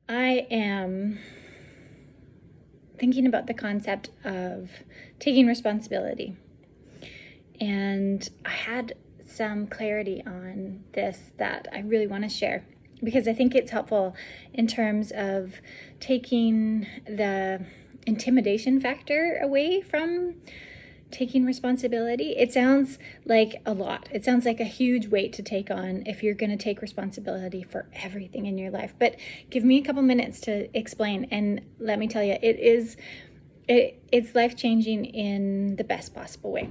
I am thinking about the concept of taking responsibility. And I had some clarity on this that I really want to share because I think it's helpful in terms of taking the intimidation factor away from taking responsibility. It sounds like a lot. It sounds like a huge weight to take on if you're going to take responsibility for everything in your life. But give me a couple minutes to explain, and let me tell you, it's life-changing in the best possible way.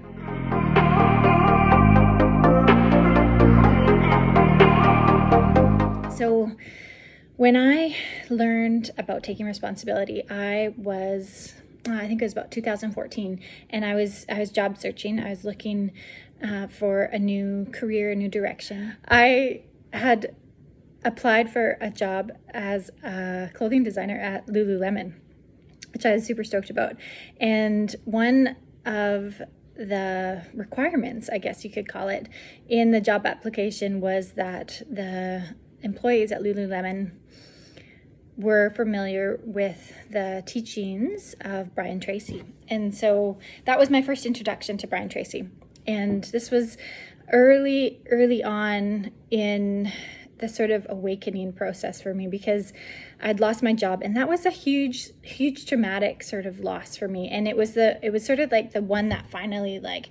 So when I learned about taking responsibility, I think it was about 2014, and I was job searching. I was looking for a new career, a new direction. I had applied for a job as a clothing designer at Lululemon, which I was super stoked about. And one of the requirements, I guess you could call it, in the job application was that the employees at Lululemon were familiar with the teachings of Brian Tracy. And so that was my first introduction to Brian Tracy. And this was early on in the sort of awakening process for me, because I'd lost my job, and that was a huge traumatic sort of loss for me. And it was sort of like the one that finally like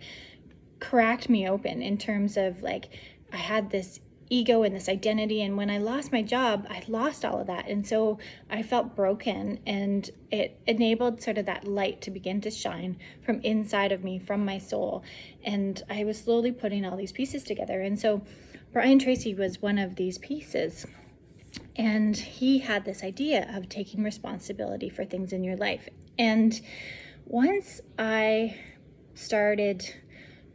cracked me open in terms of like I had this ego and this identity, and when I lost my job, I lost all of that. And so I felt broken, and it enabled sort of that light to begin to shine from inside of me, from my soul. And I was slowly putting all these pieces together. And so Brian Tracy was one of these pieces. And he had this idea of taking responsibility for things in your life. And once I started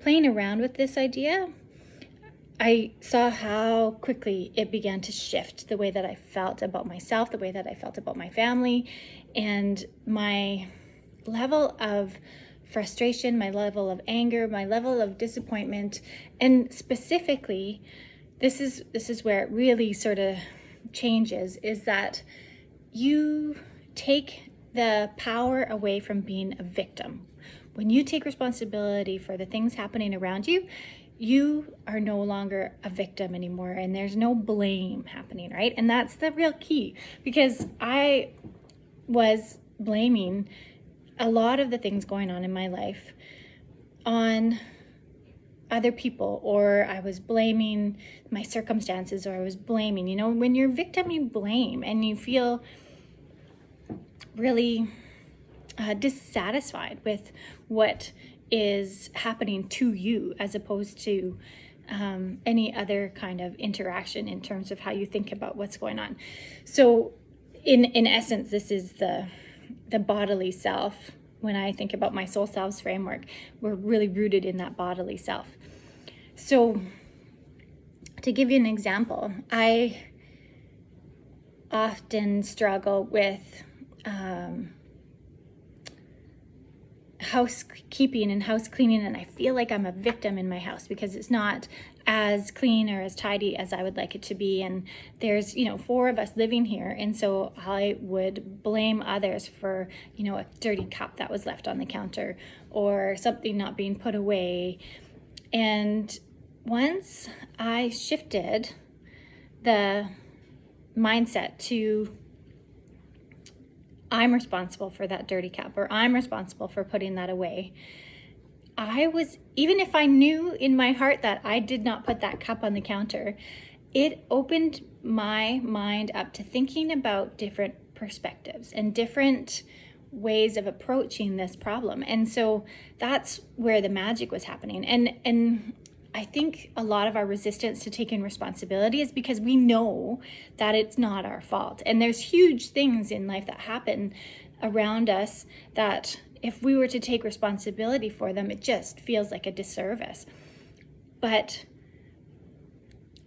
playing around with this idea, I saw how quickly it began to shift the way that I felt about myself, the way that I felt about my family, and my level of frustration, my level of anger, my level of disappointment. And specifically, this is where it really sort of changes, is that you take the power away from being a victim. When you take responsibility for the things happening around you, you are no longer a victim anymore, and there's no blame happening, right? And that's the real key, because I was blaming a lot of the things going on in my life on other people, or I was blaming my circumstances, or I was blaming, when you're a victim, you blame, and you feel really dissatisfied with what is happening to you, as opposed to any other kind of interaction in terms of how you think about what's going on. So in essence, this is the bodily self. When I think about my Soul Selves Framework, we're really rooted in that bodily self. So to give you an example, I often struggle with housekeeping and house cleaning, and I feel like I'm a victim in my house because it's not as clean or as tidy as I would like it to be. And there's 4 of us living here, and so I would blame others for a dirty cup that was left on the counter, or something not being put away. And once I shifted the mindset to I'm responsible for that dirty cup, or I'm responsible for putting that away, even if I knew in my heart that I did not put that cup on the counter, it opened my mind up to thinking about different perspectives and different ways of approaching this problem. And so that's where the magic was happening. And I think a lot of our resistance to taking responsibility is because we know that it's not our fault. And there's huge things in life that happen around us that if we were to take responsibility for them, it just feels like a disservice. But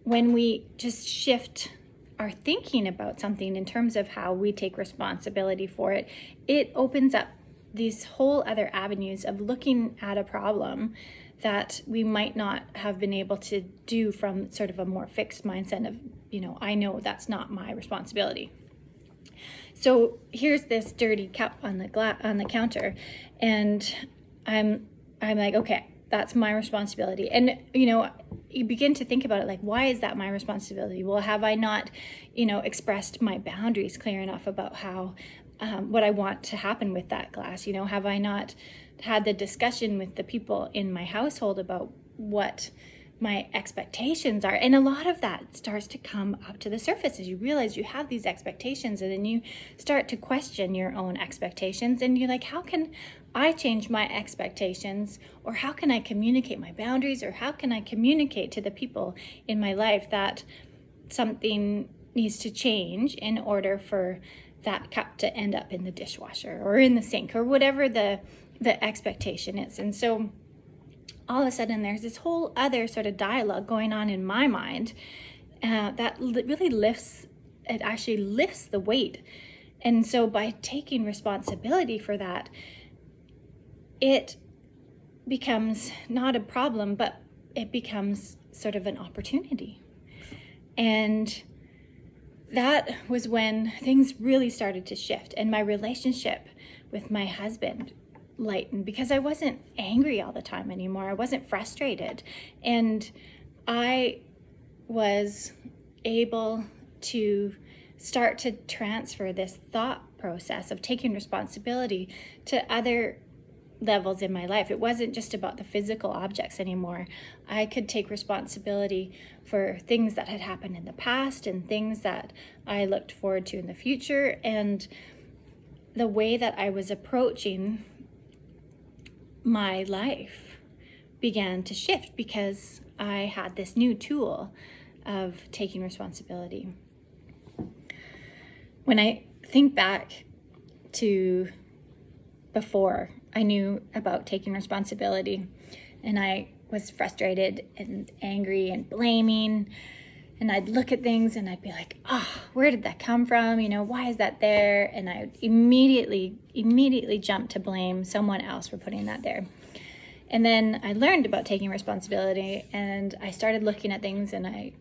when we just shift our thinking about something in terms of how we take responsibility for it, it opens up these whole other avenues of looking at a problem that we might not have been able to do from sort of a more fixed mindset of, I know that's not my responsibility. So here's this dirty cup on the counter, and I'm like, okay, that's my responsibility. And you begin to think about it, like, why is that my responsibility? Well, have I not expressed my boundaries clear enough about how what I want to happen with that glass? Have I not had the discussion with the people in my household about what my expectations are? And a lot of that starts to come up to the surface as you realize you have these expectations, and then you start to question your own expectations, and you're like, how can I change my expectations? Or how can I communicate my boundaries? Or how can I communicate to the people in my life that something needs to change in order for that cup to end up in the dishwasher or in the sink, or whatever the expectation is? And so all of a sudden there's this whole other sort of dialogue going on in my mind that really lifts the weight. And so by taking responsibility for that, it becomes not a problem, but it becomes sort of an opportunity. And that was when things really started to shift, and my relationship with my husband lightened, because I wasn't angry all the time anymore. I wasn't frustrated, and I was able to start to transfer this thought process of taking responsibility to other levels in my life. It wasn't just about the physical objects anymore. I could take responsibility for things that had happened in the past and things that I looked forward to in the future. And the way that I was approaching my life began to shift because I had this new tool of taking responsibility. When I think back to before I knew about taking responsibility, and I was frustrated and angry and blaming, and I'd look at things and I'd be like, where did that come from? Why is that there? And I would immediately jump to blame someone else for putting that there. And then I learned about taking responsibility, and I started looking at things, and I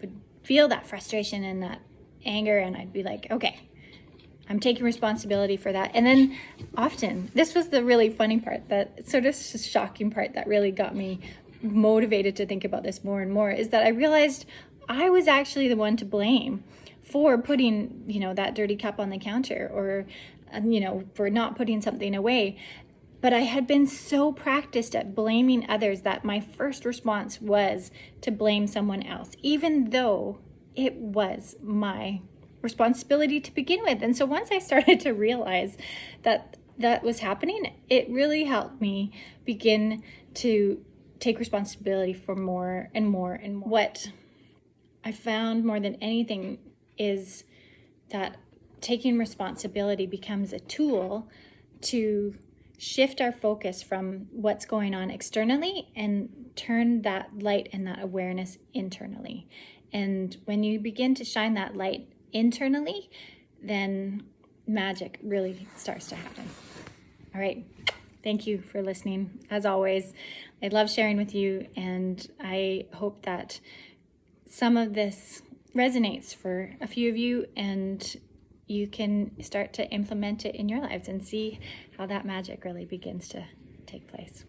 would feel that frustration and that anger, and I'd be like, okay, I'm taking responsibility for that. And then often, this was the really funny part, that sort of shocking part that really got me motivated to think about this more and more, is that I realized I was actually the one to blame for putting, that dirty cup on the counter, or, for not putting something away. But I had been so practiced at blaming others that my first response was to blame someone else, even though it was my responsibility to begin with. And so once I started to realize that that was happening, it really helped me begin to take responsibility for more and more and more. What I found more than anything is that taking responsibility becomes a tool to shift our focus from what's going on externally and turn that light and that awareness internally. And when you begin to shine that light internally, then magic really starts to happen. All right. Thank you for listening. As always, I love sharing with you, and I hope that some of this resonates for a few of you, and you can start to implement it in your lives and see how that magic really begins to take place.